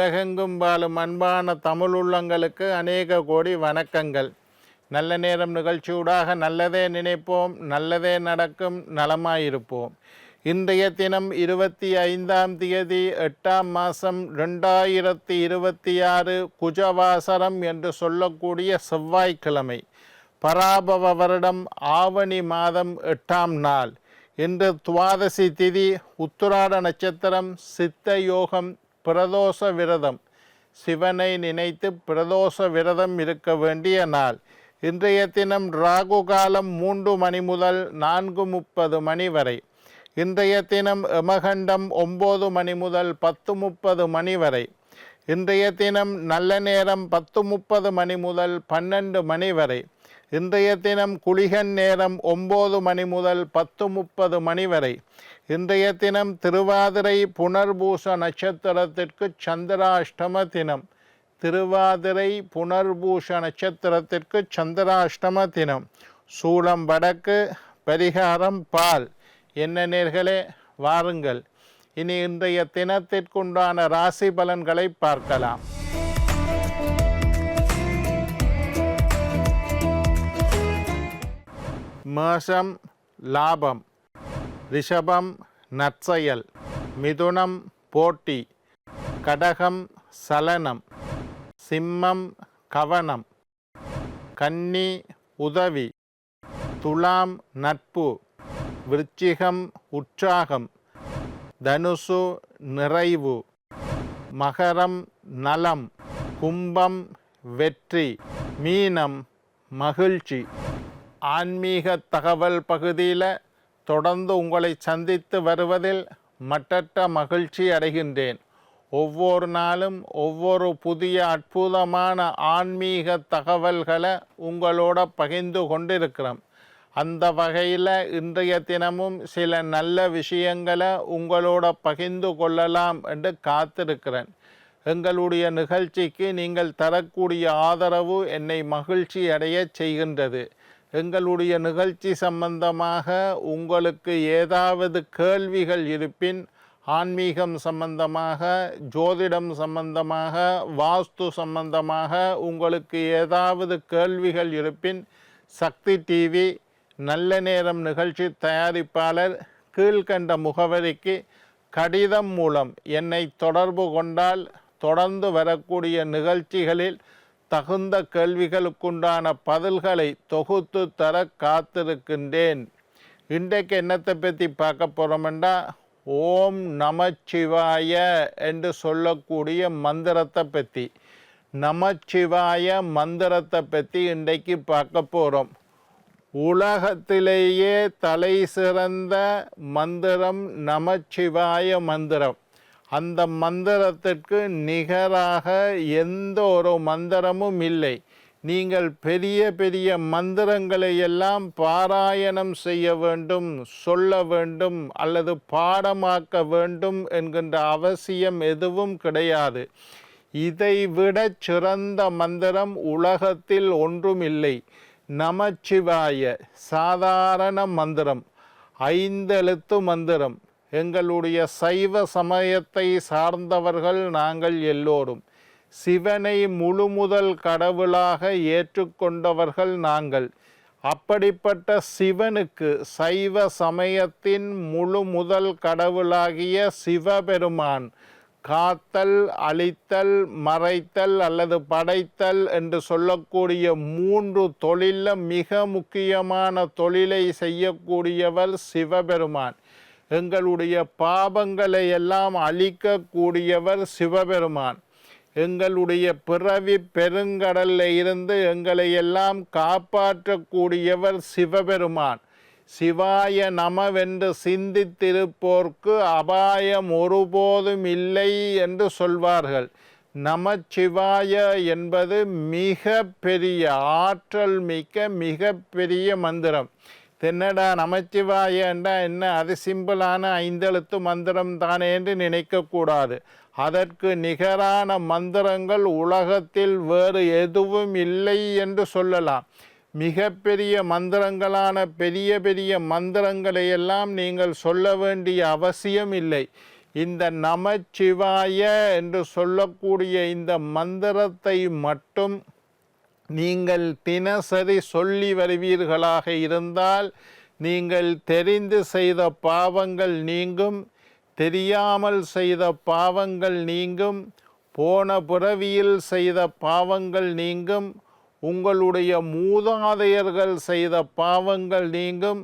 உலகெங்கும் வாழும் அன்பான தமிழ் உள்ளங்களுக்கு அநேக கோடி வணக்கங்கள். நல்ல நேரம் நிகழ்ச்சியூடாக நல்லதே நினைப்போம், நல்லதே நடக்கும், நலமாயிருப்போம். இன்றைய தினம் 25ஆம் தேதி 8ஆம் மாதம் 2026 குஜவாசரம் என்று சொல்லக்கூடிய செவ்வாய்க்கிழமை, பராபவ வருடம் ஆவணி மாதம் 8ஆம் நாள். இன்று துவாதசி திதி, உத்திராட நட்சத்திரம், சித்த யோகம், பிரதோஷ விரதம். சிவனை நினைத்து பிரதோஷ விரதம் இருக்க வேண்டிய நாள். இன்றைய தினம் ராகு காலம் 3 மணி முதல் 4:30 மணி வரை. இன்றைய தினம் யமகண்டம் 9 மணி முதல் 10:30 மணி வரை. இன்றைய தினம் நல்ல நேரம் 10:30 மணி முதல் 12 மணி வரை. இன்றைய தினம் குளிகன் நேரம் 9 மணி முதல் 10:30 மணி வரை. இன்றைய தினம் திருவாதிரை புனர்பூச நட்சத்திரத்திற்கு சந்திராஷ்டம தினம். திருவாதிரை புனர்பூச நட்சத்திரத்திற்கு சந்திராஷ்டம தினம். சூலம் வடக்கு, பரிகாரம் பால். என்ன நேர்களே, வாருங்கள் இனி இன்றைய தினத்திற்குண்டான ராசி பலன்களை பார்க்கலாம். மேஷம் லாபம், ரிஷபம் நற்செயல், மிதுனம் போட்டி, கடகம் சலனம், சிம்மம் கவனம், கன்னி உதவி, துலாம் நட்பு, விருச்சிகம் உற்சாகம், தனுசு நிறைவு, மகரம் நலம், கும்பம் வெற்றி, மீனம் மகிழ்ச்சி. ஆன்மீக தகவல் பகுதியில் தொடர்ந்து உங்களை சந்தித்து வருவதில் மட்டற்ற மகிழ்ச்சி அடைகின்றேன். ஒவ்வொரு நாளும் ஒவ்வொரு புதிய அற்புதமான ஆன்மீக தகவல்களை உங்களோட பகிர்ந்து கொண்டிருக்கிறோம். அந்த வகையில் இன்றைய தினமும் சில நல்ல விஷயங்களை உங்களோட பகிர்ந்து கொள்ளலாம் என்று காத்திருக்கிறேன். எங்களுடைய நிகழ்ச்சிக்கு நீங்கள் தரக்கூடிய ஆதரவு என்னை மகிழ்ச்சி அடைய செய்கின்றது. எங்களுடைய நிகழ்ச்சி சம்பந்தமாக உங்களுக்கு ஏதாவது கேள்விகள் இருப்பின், ஆன்மீகம் சம்பந்தமாக, ஜோதிடம் சம்பந்தமாக, வாஸ்து சம்பந்தமாக உங்களுக்கு ஏதாவது கேள்விகள் இருப்பின், சக்தி டிவி நல்ல நேரம் நிகழ்ச்சி தயாரிப்பாளர் கீழ்கண்ட முகவரிக்கு கடிதம் மூலம் என்னை தொடர்பு கொண்டால் தொடர்ந்து வரக்கூடிய நிகழ்ச்சிகளில் தகுந்த கேள்விகளுக்குண்டான பதில்களை தொகுத்து தர காத்திருக்கின்றேன். இன்றைக்கு என்னத்தை பற்றி பார்க்க போகிறோம்னா, ஓம் நமச்சிவாய என்று சொல்லக்கூடிய மந்திரத்தை பற்றி, நமச்சிவாய மந்திரத்தை பற்றி இன்றைக்கு பார்க்க போகிறோம். உலகத்திலேயே தலை சிறந்த மந்திரம் நமச்சிவாய மந்திரம். அந்த மந்திரத்திற்கு நிகராக எந்த ஒரு மந்திரமும் இல்லை. நீங்கள் பெரிய பெரிய மந்திரங்களை எல்லாம் பாராயணம் செய்ய வேண்டும், சொல்ல வேண்டும், அல்லது பாடமாக்க வேண்டும் என்கின்ற அவசியம் எதுவும் கிடையாது. இதைவிட சிறந்த மந்திரம் உலகத்தில் ஒன்றுமில்லை. நமச்சிவாய சாதாரண மந்திரம், 5 எழுத்து மந்திரம். எங்களுடைய சைவ சமயத்தை சார்ந்தவர்கள் நாங்கள் எல்லோரும். சிவனை முழுமுதல் கடவுளாக ஏற்றுக்கொண்டவர்கள் நாங்கள். அப்படிப்பட்ட சிவனுக்கு சைவ சமயத்தின் முழுமுதல் கடவுளாகிய சிவபெருமான் காத்தல், அழித்தல், மறைத்தல் அல்லது படைத்தல் என்று சொல்லக்கூடிய 3 தொழிலில் மிக முக்கியமான தொழிலை செய்யக்கூடியவர் சிவபெருமான். எங்களுடைய பாவங்களை எல்லாம் அழிக்கக்கூடியவர் சிவபெருமான். எங்களுடைய பிறவி பெருங்கடலில் இருந்து எங்களை எல்லாம் காப்பாற்றக்கூடியவர் சிவபெருமான். சிவாய நமவென்று சிந்தித்திருப்போர்க்கு அபாயம் ஒருபோதும் இல்லை என்று சொல்வார்கள். நமச்சிவாய என்பது மிக பெரிய ஆற்றல் மிக்க மிக பெரிய மந்திரம். என்னடா நமச்சிவாயண்டா என்ன, அது சிம்பிளான 5 எழுத்து மந்திரம் தானே என்று நினைக்கக்கூடாது. அதற்கு நிகரான மந்திரங்கள் உலகத்தில் வேறு எதுவும் இல்லை என்று சொல்லலாம். மிக பெரிய மந்திரங்களான பெரிய பெரிய மந்திரங்களை எல்லாம் நீங்கள் சொல்ல வேண்டிய அவசியம் இல்லை. இந்த நமச்சிவாய என்று சொல்லக்கூடிய இந்த மந்திரத்தை மட்டும் நீங்கள் தினசரி சொல்லி வருவீர்களாக இருந்தால் நீங்கள் தெரிந்து செய்த பாவங்கள் நீங்கும், தெரியாமல் செய்த பாவங்கள் நீங்கும், போன பிறவியில் செய்த பாவங்கள் நீங்கும், உங்களுடைய மூதாதையர்கள் செய்த பாவங்கள் நீங்கும்,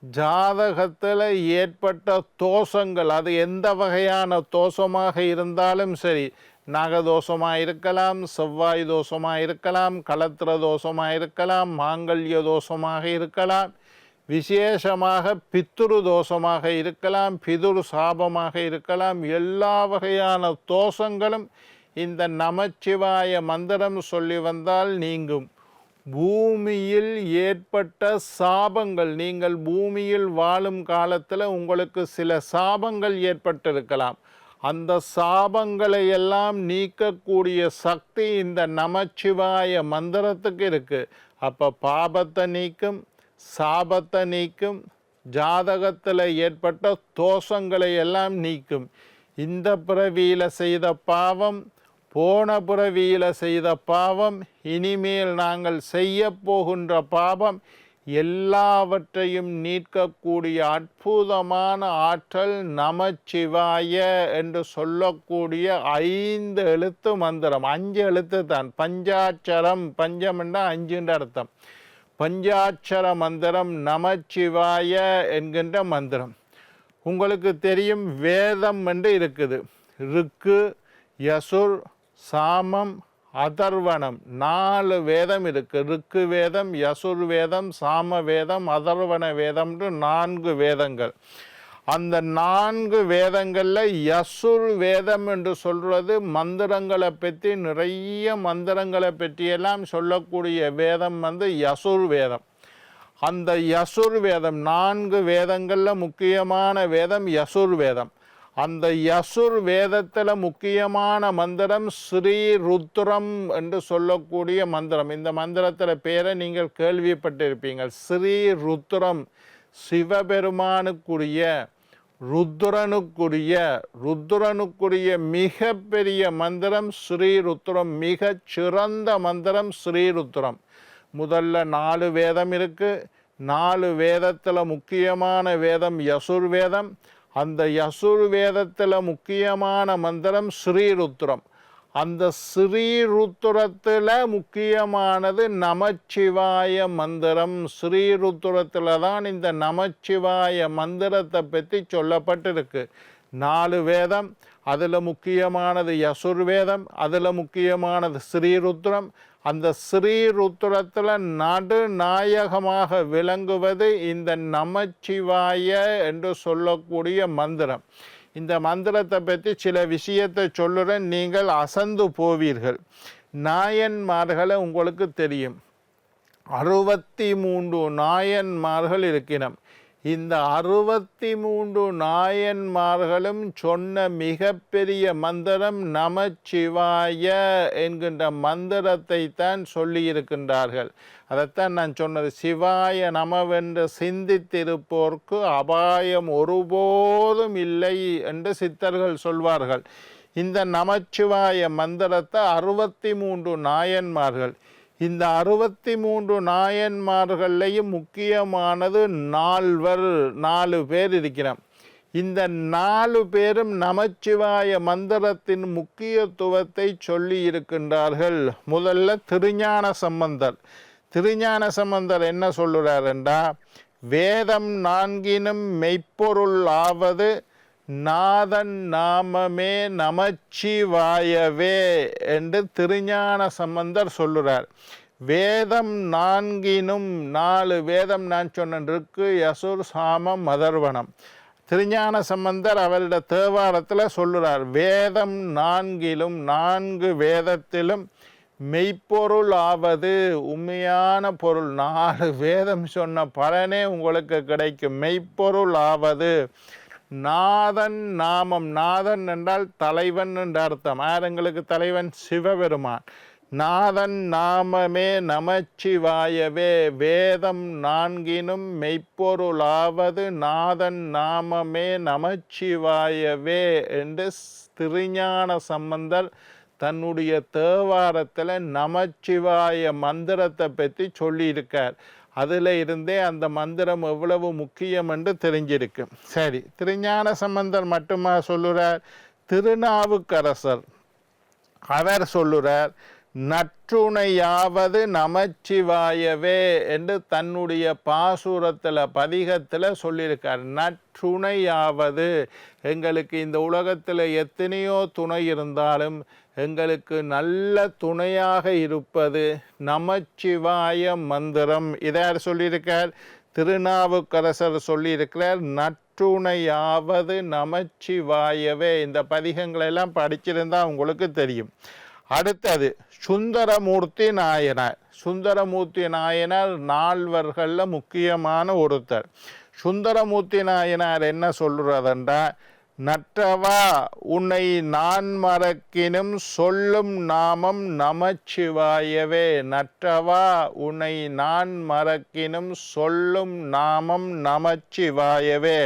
ஜாதகத்தில் ஏற்பட்ட தோஷங்கள் அது எந்த வகையான தோஷமாக இருந்தாலும் சரி, நாகதோஷமாக இருக்கலாம், செவ்வாய் தோஷமாக இருக்கலாம், களத்திர தோஷமாக இருக்கலாம், மாங்கல்ய தோஷமாக இருக்கலாம், விசேஷமாக பித்துரு தோஷமாக இருக்கலாம், பிதுரு சாபமாக இருக்கலாம். எல்லா வகையான தோஷங்களும் இந்த நமச்சிவாய மந்திரம் சொல்லி வந்தால் நீங்கும். பூமியில் ஏற்பட்ட சாபங்கள், நீங்கள் பூமியில் வாழும் காலத்தில் உங்களுக்கு சில சாபங்கள் ஏற்பட்டிருக்கலாம், அந்த சாபங்களை எல்லாம் நீக்கக்கூடிய சக்தி இந்த நமச்சிவாய மந்திரத்துக்கு இருக்குது. அப்போ பாபத்தை நீக்கும், சாபத்தை நீக்கும், ஜாதகத்தில் ஏற்பட்ட தோஷங்களை எல்லாம் நீக்கும். இந்த பிறவியில் செய்த பாவம், போன பிறவியில் செய்த பாவம், இனிமேல் நாங்கள் செய்ய போகின்ற பாவம் எல்லாவற்றையும் நீக்கக்கூடிய அற்புதமான ஆற்றல் நமச்சிவாய என்று சொல்லக்கூடிய 5 எழுத்து மந்திரம். 5 எழுத்து தான், பஞ்சாட்சரம், பஞ்சம்னா 5 அர்த்தம். பஞ்சாட்சர மந்திரம் நமச்சிவாய என்கின்ற மந்திரம். உங்களுக்கு தெரியும், வேதம் என்று இருக்குது. ருக்கு, யசுர், சாமம், அதர்வணம், 4 வேதம் இருக்குது. ருக்கு வேதம், யசுர் வேதம், சாம வேதம், அதர்வண வேதம்னு 4 வேதங்கள். அந்த 4 வேதங்களில் யசுர் வேதம் என்று சொல்கிறது மந்திரங்களை பற்றி, நிறைய மந்திரங்களை பற்றியெல்லாம் சொல்லக்கூடிய வேதம் யசுர் வேதம். அந்த யசுர் வேதம் 4 வேதங்களில் முக்கியமான வேதம் யசுர் வேதம். அந்த யசுர் வேதத்தில் முக்கியமான மந்திரம் ஸ்ரீ ருத்ரம் என்று சொல்லக்கூடிய மந்திரம். இந்த மந்திரத்தில் பேரை நீங்கள் கேள்விப்பட்டிருப்பீங்க. ஸ்ரீ ருத்ரம், சிவபெருமானுக்குரிய, ருத்ரனுக்குரிய மிக பெரிய மந்திரம் ஸ்ரீ ருத்ரம். மிக சிறந்த மந்திரம் ஸ்ரீ ருத்ரம். முதல்ல 4 வேதம் இருக்குது. 4 வேதத்தில் முக்கியமான வேதம் யசுர் வேதம். அந்த யசுர் வேதத்தில் முக்கியமான மந்திரம் ஸ்ரீருத்ரம். அந்த ஸ்ரீருத்ரத்தில் முக்கியமானது நமச்சிவாய மந்திரம். ஸ்ரீருத்ரத்தில் தான் இந்த நமச்சிவாய மந்திரத்தை பற்றி சொல்லப்பட்டிருக்கு. 4 வேதம், அதில் முக்கியமானது யசுர் வேதம், அதில் முக்கியமானது ஸ்ரீருத்ரம். அந்த ஸ்ரீருத்ரத்தில் நடுநாயகமாக விளங்குவது இந்த நமச்சிவாய என்று சொல்லக்கூடிய மந்திரம். இந்த மந்திரத்தை பற்றி சில விஷயத்தை சொல்லுறேன், நீங்கள் அசந்து போவீர்கள். நாயன்மார்களை உங்களுக்கு தெரியும், 63 நாயன்மார்கள் இருக்கிறோம். இந்த 63 நாயன்மார்களும் சொன்ன மிகப்பெரிய மந்திரம் நமச்சிவாய என்கின்ற மந்திரத்தை தான் சொல்லியிருக்கின்றார்கள். அதைத்தான் நான் சொன்னது, சிவாய நமவென்று சிந்தித்திருப்போர்க்கு அபாயம் ஒருபோதும் இல்லை என்று சித்தர்கள் சொல்வார்கள். இந்த நமச்சிவாய மந்திரத்தை 63 நாயன்மார்கள், இந்த 63 நாயன்மார்களையும் முக்கியமானது 4 பேர் இருக்கிறோம். இந்த 4 பேரும் நமச்சிவாய மந்திரத்தின் முக்கியத்துவத்தை சொல்லி இருக்கின்றார்கள். முதல்ல திருஞான சம்பந்தர். திருஞான சம்பந்தர் என்ன சொல்லுறாருண்டா, வேதம் 4 மெய்ப்பொருள் ஆவது நாதன் நாமமே நமச்சிவாயவே என்று திருஞான சம்பந்தர் சொல்லுறார். வேதம் 4 வேதம் நான் சொன்னேன், ருக்கு, யசுர், சாமம், அதர்வணம். திருஞான சம்பந்தர் அவருடைய தேவாரத்தில் சொல்லுறார், வேதம் 4 வேதத்திலும் மெய்ப்பொருள் ஆவது, உண்மையான பொருள். 4 வேதம் சொன்ன பலனே உங்களுக்கு கிடைக்கும். மெய்ப்பொருள் ஆவது நாதன் நாமம். நாதன் என்றால் தலைவன் என்ற அர்த்தம். யார் எங்களுக்கு தலைவன்? சிவபெருமான். நாதன் நாமமே நமச்சிவாயவே வேதம் நான்கினும் மெய்ப்பொருளாவது நாதன் நாமமே நமச்சிவாயவே என்று திருஞான சம்பந்தர் தன்னுடைய தேவாரத்தில் நமச்சிவாய மந்திரத்தை பற்றி சொல்லியிருக்கார். அதில் இருந்தே அந்த மந்திரம் எவ்வளவு முக்கியம் என்று தெரிஞ்சிருக்கு. சரி, திருஞான சம்பந்தர் மட்டுமா சொல்லுறார், திருநாவுக்கரசர் அவர் சொல்லுறார் நற்றுணையாவது நமச்சிவாயவே என்று தன்னுடைய பாசுரத்தில் பதிகத்தில் சொல்லியிருக்கார். நற்றுணையாவது, எங்களுக்கு இந்த உலகத்தில் எத்தனையோ துணை இருந்தாலும் எங்களுக்கு நல்ல துணையாக இருப்பது நமச்சிவாய மந்திரம். இதார் சொல்லியிருக்கார், திருநாவுக்கரசர் சொல்லியிருக்கிறார் நற்றுணையாவது நமச்சிவாயவே. இந்த பதிகங்களெல்லாம் படிச்சிருந்தால் உங்களுக்கு தெரியும். அடுத்தது சுந்தரமூர்த்தி நாயனார். சுந்தரமூர்த்தி நாயனார் நால்வர்களில் முக்கியமான ஒருத்தர். சுந்தரமூர்த்தி நாயனார் என்ன சொல்கிறதென்றா, நற்றவா உன்னை நான் மறக்கினும் சொல்லும் நாமம் நமச்சிவாயவே. நற்றவா உன்னை நான் மறக்கினும் சொல்லும் நாமம் நமச்சிவாயவே.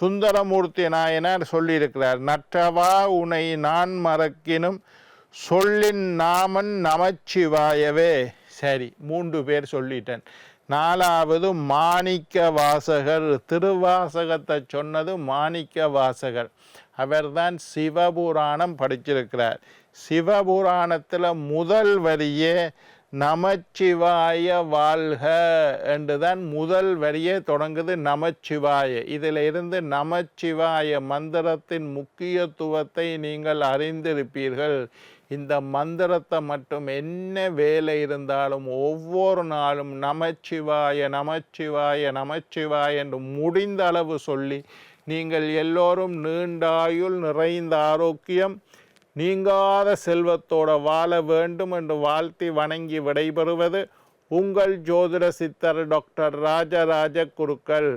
சுந்தரமூர்த்தி நாயனார் சொல்லியிருக்கிறார், நற்றவா உன்னை நான் மறக்கினும் சொல்லின் நாமன் நமச்சிவாயவே. சரி, 3 பேர் சொல்லிட்டேன். 4வது மாணிக்க வாசகர். திருவாசகத்தை சொன்னது மாணிக்க வாசகர். அவர்தான் சிவபுராணம் படிச்சிருக்கிறார். சிவபுராணத்தில் முதல் வரியே நமச்சிவாய வாழ்க என்றுதான் முதல் வரியே தொடங்குது, நமச்சிவாய. இதில் இருந்து நமச்சிவாய மந்திரத்தின் முக்கியத்துவத்தை நீங்கள் அறிந்திருப்பீர்கள். இந்த மந்திரத்தை மட்டும் என்ன வேலை இருந்தாலும் ஒவ்வொரு நாளும் நமச்சிவாய நமச்சிவாய நமச்சிவாய என்று முடிந்த அளவு சொல்லி நீங்கள் எல்லோரும் நீண்டாயுள் நிறைந்த ஆரோக்கியம் நீங்காத செல்வத்தோட வாழ வேண்டும் என்று வாழ்த்தி வணங்கி விடைபெறுவது உங்கள் ஜோதிட சித்தர் டாக்டர் ராஜராஜ குருக்கள்.